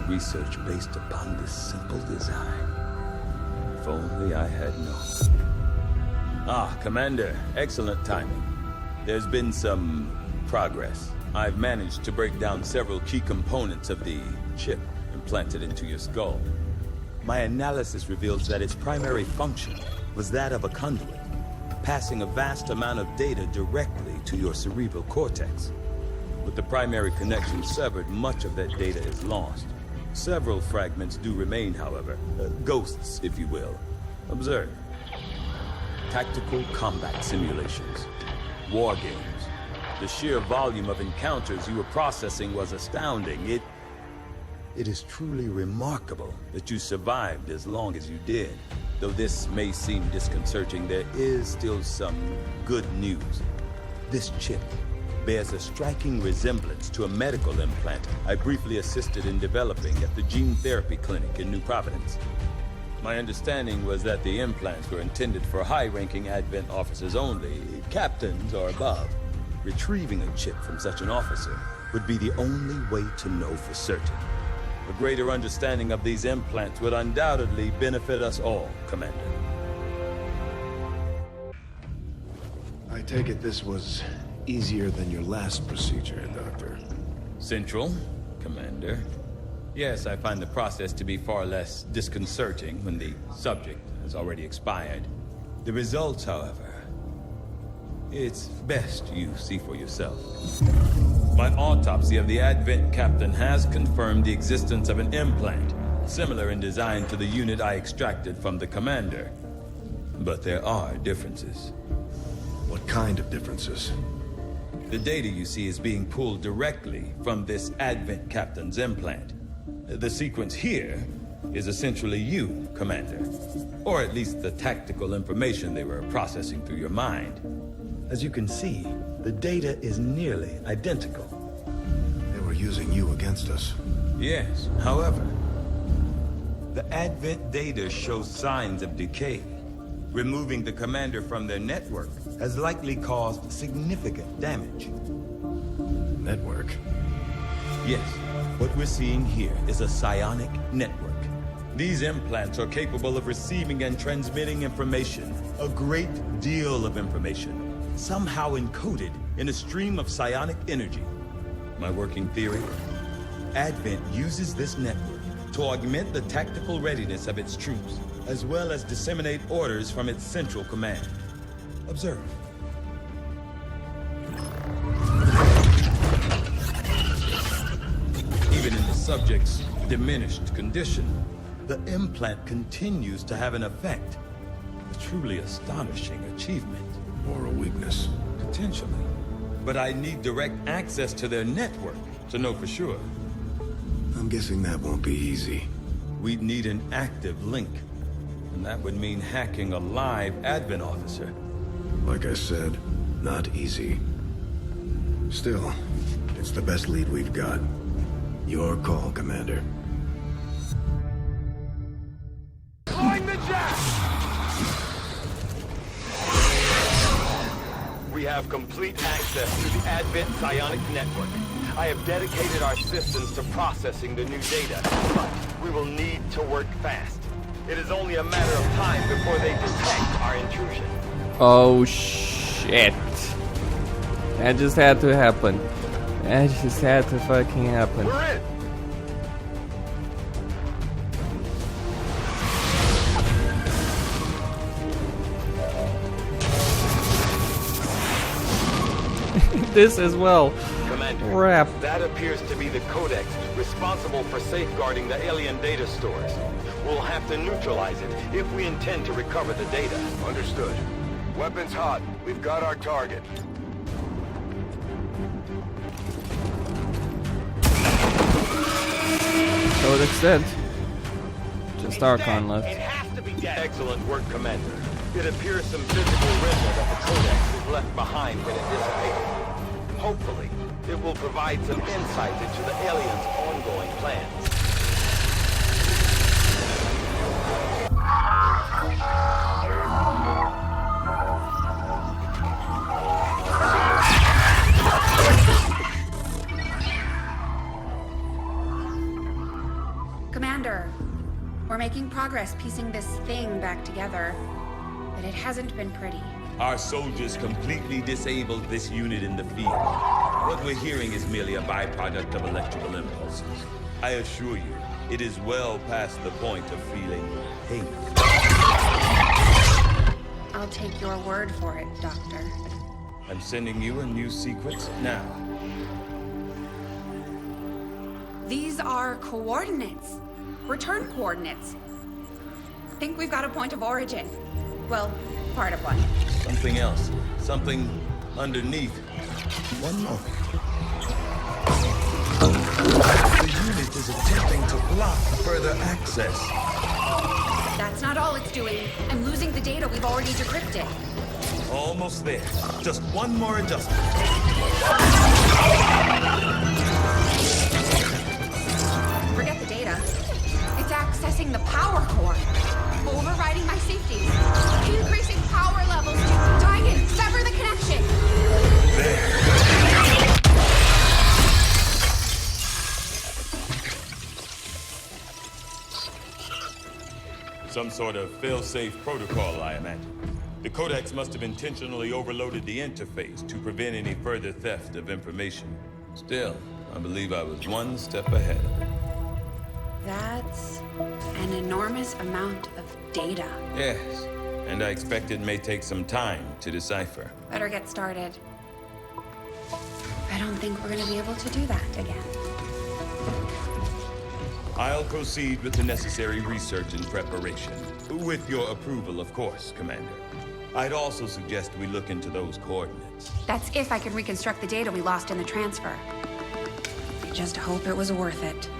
research based upon this simple design. If only I had known. Ah, Commander, excellent timing. There's been some progress. I've managed to break down several key components of the chip implanted into your skull. My analysis reveals that its primary function was that of a conduit, passing a vast amount of data directly to your cerebral cortex. With the primary connection severed, much of that data is lost. Several fragments do remain, however. Ghosts, if you will. Observe. Tactical combat simulations. War games. The sheer volume of encounters you were processing was astounding. It is truly remarkable that you survived as long as you did. Though this may seem disconcerting, there is still some good news. This chip bears a striking resemblance to a medical implant I briefly assisted in developing at the gene therapy clinic in New Providence. My understanding was that the implants were intended for high-ranking Advent officers only, captains or above. Retrieving a chip from such an officer would be the only way to know for certain. A greater understanding of these implants would undoubtedly benefit us all, Commander. I take it this was easier than your last procedure, Doctor. Central, Commander. Yes, I find the process to be far less disconcerting when the subject has already expired. The results, however, it's best you see for yourself. My autopsy of the Advent captain has confirmed the existence of an implant, similar in design to the unit I extracted from the commander. But there are differences. What kind of differences? The data you see is being pulled directly from this Advent captain's implant. The sequence here is essentially you, Commander. Or at least the tactical information they were processing through your mind. As you can see, the data is nearly identical. They were using you against us. Yes, however, the Advent data shows signs of decay. Removing the commander from their network has likely caused significant damage. Network? Yes, what we're seeing here is a psionic network. These implants are capable of receiving and transmitting information, a great deal of information, somehow encoded in a stream of psionic energy. My working theory? Advent uses this network to augment the tactical readiness of its troops, as well as disseminate orders from its central command. Observe. Even in the subject's diminished condition, the implant continues to have an effect. A truly astonishing achievement. Or a weakness. Potentially. But I need direct access to their network to know for sure. I'm guessing that won't be easy. We'd need an active link. And that would mean hacking a live Advent officer. Like I said, not easy. Still, it's the best lead we've got. Your call, Commander. Line the jack! We have complete access to the Advent Psionic Network. I have dedicated our systems to processing the new data, but we will need to work fast. It is only a matter of time before they detect our intrusion. Oh shit. That just had to happen. That just had to fucking happen. We're in! This as well. Commander, Crap. that appears to be the Codex responsible for safeguarding the alien data stores. We'll have to neutralize it if we intend to recover the data. Understood. Weapons hot. We've got our target. Codex said. Just Archon left. It has to be dead. Excellent work, Commander. It appears some physical remnant of the Codex is left behind when it dissipated. Hopefully, it will provide some insight into the aliens' ongoing plans. making progress piecing this thing back together, but it hasn't been pretty. Our soldiers completely disabled this unit in the field. What we're hearing is merely a byproduct of electrical impulses. I assure you, it is well past the point of feeling pain. I'll take your word for it, Doctor. I'm sending you a new sequence now. These are coordinates. Return coordinates. Think we've got a point of origin. Well, part of one. Something else. Something underneath. One moment. The unit is attempting to block further access. That's not all it's doing. I'm losing the data we've already decrypted. Almost there. Just one more adjustment. Forget the data. It's accessing the power core. Overriding my safety. Increasing power levels. Tygan, sever the connection. Some sort of fail-safe protocol, I imagine. The Codex must have intentionally overloaded the interface to prevent any further theft of information. Still, I believe I was one step ahead of it. That's an enormous amount of data. Yes, and I expect it may take some time to decipher. Better get started. I don't think we're gonna be able to do that again. I'll proceed with the necessary research and preparation. With your approval, of course, Commander. I'd also suggest we look into those coordinates. That's if I can reconstruct the data we lost in the transfer. I just hope it was worth it.